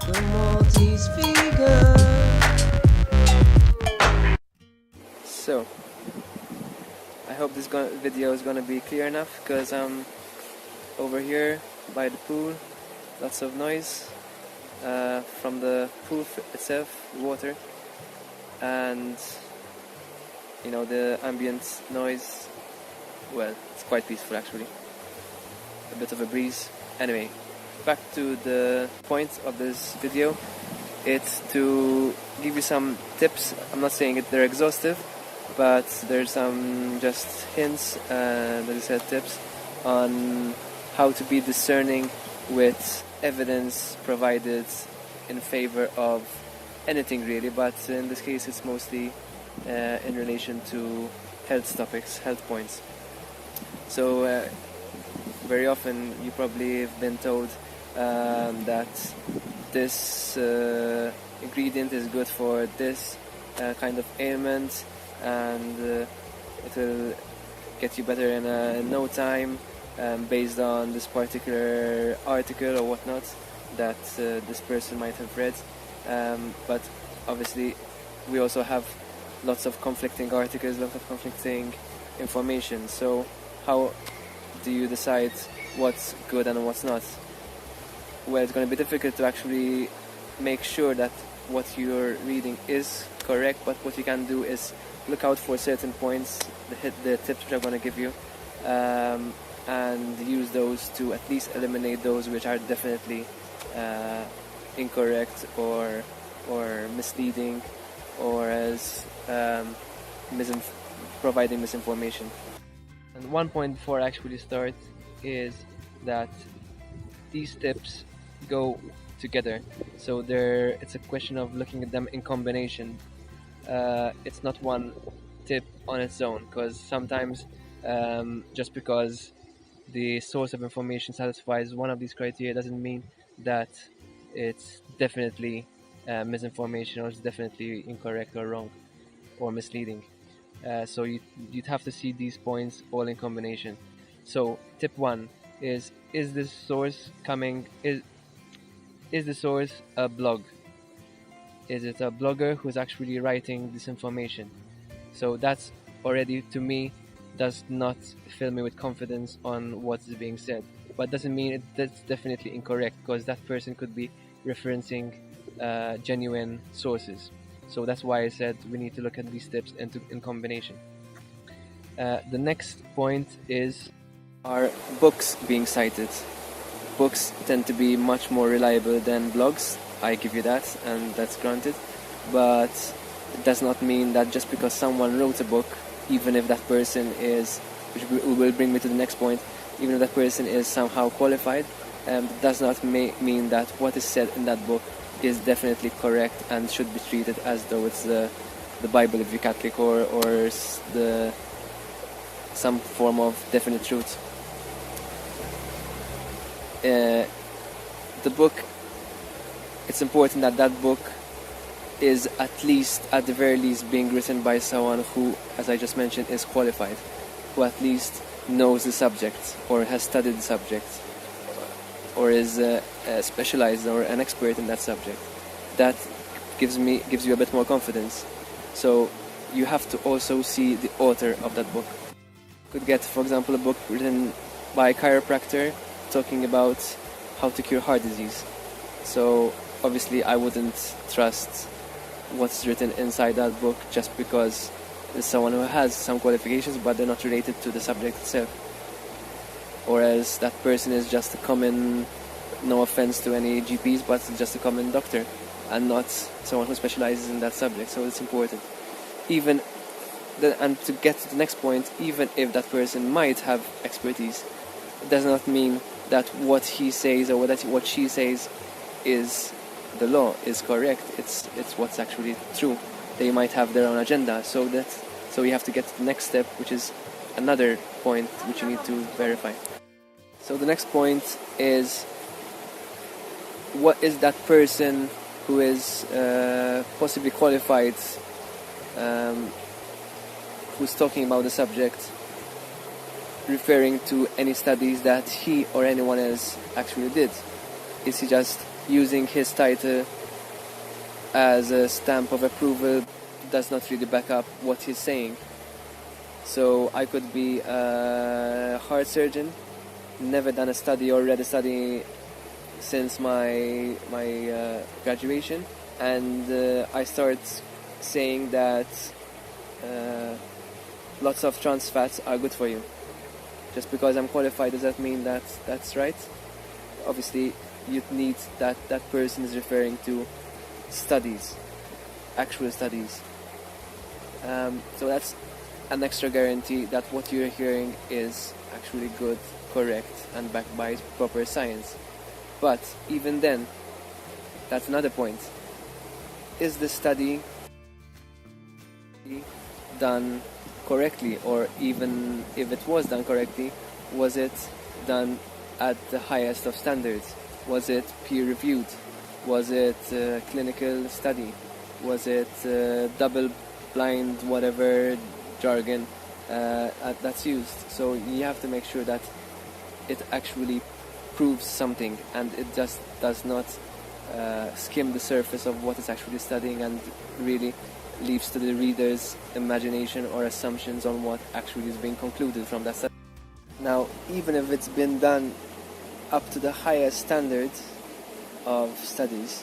the Maltese figure. So, I hope this video is gonna be clear enough, because I'm over here by the pool, lots of noise from the pool itself, water, and you know, the ambient noise. Well, it's quite peaceful actually, a bit of a breeze. Anyway, back to the point of this video. It's to give you some tips. I'm not saying they're exhaustive, but there's some just hints and, as I said, tips on how to be discerning with evidence provided in favor of anything really, but in this case it's mostly in relation to health topics, health points. So very often you probably have been told that this ingredient is good for this kind of ailment, and it will get you better in no time, based on this particular article or whatnot that this person might have read. But obviously we also have lots of conflicting articles, lots of conflicting information. So how do you decide what's good and what's not? Well, it's going to be difficult to actually make sure that what you're reading is correct, but what you can do is look out for certain points, the tips which I'm going to give you, and use those to at least eliminate those which are definitely incorrect or misleading, or as providing misinformation. And one point before I actually start is that these tips go together, so it's a question of looking at them in combination. It's not one tip on its own, because sometimes just because the source of information satisfies one of these criteria doesn't mean that it's definitely misinformation, or it's definitely incorrect or wrong or misleading. So you'd have to see these points all in combination. So tip 1 is this source is the source a blog? Is it a blogger who's actually writing this information? So that's already, to me, does not fill me with confidence on what is being said. But doesn't mean that's definitely incorrect, because that person could be referencing genuine sources. So that's why I said we need to look at these tips in combination. The next point is, are books being cited? Books tend to be much more reliable than blogs, I give you that, and that's granted. But it does not mean that just because someone wrote a book, even if that person is, which will bring me to the next point, even if that person is somehow qualified, does not mean that what is said in that book is definitely correct and should be treated as though it's the Bible if you're Catholic, or some form of definite truth. The book, it's important that that book is at the very least being written by someone who, as I just mentioned, is qualified, who at least knows the subject or has studied the subject, or is specialized or an expert in that subject. That gives you a bit more confidence. So you have to also see the author of that book. You could get, for example, a book written by a chiropractor talking about how to cure heart disease. So obviously I wouldn't trust what's written inside that book just because there's someone who has some qualifications but they're not related to the subject itself. Or else that person is just a common, no offense to any GPs, but just a common doctor and not someone who specializes in that subject. So it's important. And to get to the next point, even if that person might have expertise, it does not mean that what he says or what she says is the law, is correct. It's what's actually true. They might have their own agenda, so you have to get to the next step, which is another point which you need to verify. So the next point is, what is that person who is possibly qualified, who's talking about the subject, referring to any studies that he or anyone else actually did? Is he just using his title as a stamp of approval does not really back up what he's saying. So I could be a heart surgeon, never done a study or read a study since my graduation, and I start saying that lots of trans fats are good for you. Just because I'm qualified, does that mean that that's right? Obviously, you'd need that person is referring to studies, actual studies. So that's an extra guarantee that what you're hearing is actually good, correct, and backed by proper science. But even then, that's another point. Is the study done correctly, or even if it was done correctly, was it done at the highest of standards? Was it peer-reviewed? Was it a clinical study? Was it double-blind, whatever jargon that's used? So you have to make sure that it actually proves something, and it just does not skim the surface of what it's actually studying and really leaves to the reader's imagination or assumptions on what actually is being concluded from that study. Now, even if it's been done up to the highest standard of studies,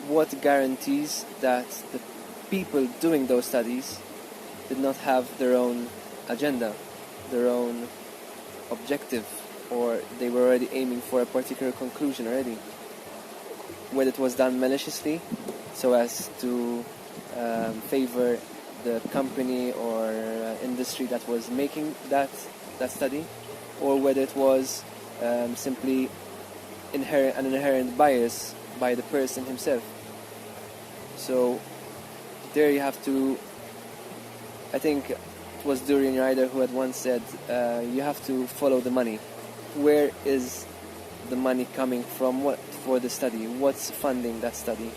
what guarantees that the people doing those studies did not have their own agenda, their own objective, or they were already aiming for a particular conclusion already? Whether it was done maliciously, so as to favor the company or industry that was making that study, or whether it was simply an inherent bias by the person himself. So there you have to, I think it was Durian Ryder who had once said, you have to follow the money. Where is the money coming from? What for the study? What's funding that study?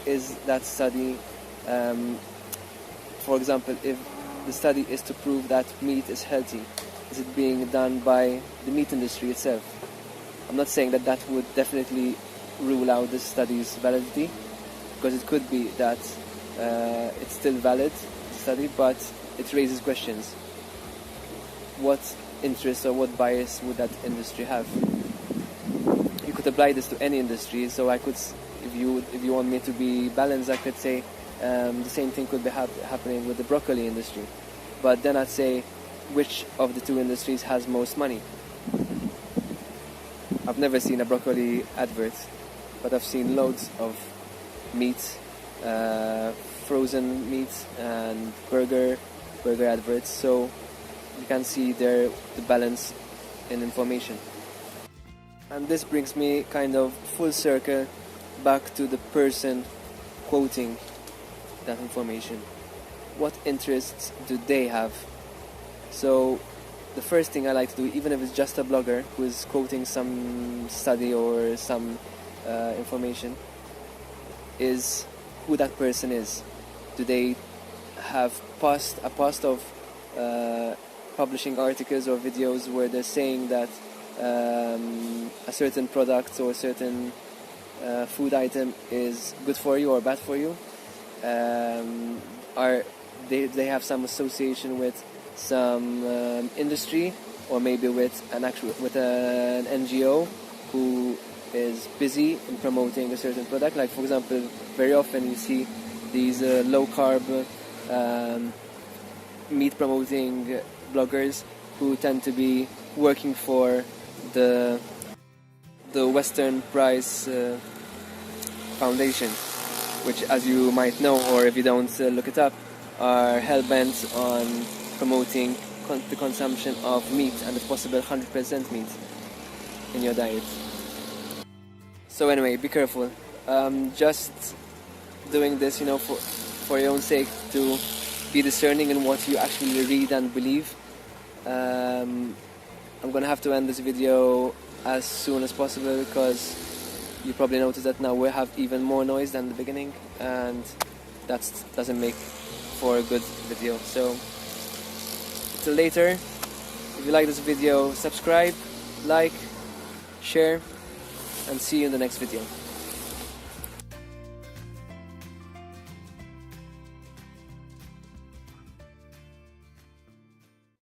Is that study, for example, if the study is to prove that meat is healthy, is it being done by the meat industry itself? I'm not saying that that would definitely rule out the study's validity, because it could be that it's still valid, the study, but it raises questions. What interest or what bias would that industry have? You could apply this to any industry, so I could, if you want me to be balanced, I could say the same thing could be happening with the broccoli industry. But then I'd say, which of the two industries has most money? I've never seen a broccoli advert, but I've seen loads of meat, frozen meat, and burger adverts. So you can see there the balance in information. And this brings me kind of full circle back to the person quoting that information. What interests do they have? So the first thing I like to do, even if it's just a blogger who is quoting some study or some information, is who that person is. Do they have a past of publishing articles or videos where they're saying that a certain product or a certain food item is good for you or bad for you? Are they have some association with some industry, or maybe with an NGO who is busy in promoting a certain product? Like, for example, very often you see these low carb meat promoting bloggers who tend to be working for the Western Price Foundation, which, as you might know, or if you don't, look it up, are hell-bent on promoting the consumption of meat, and if possible 100% meat in your diet. So anyway, be careful. Just doing this, for your own sake, to be discerning in what you actually read and believe. I'm gonna have to end this video as soon as possible, because you probably noticed that now we have even more noise than the beginning, and that doesn't make for a good video. So till later. If you like this video, subscribe, like, share, and see you in the next video.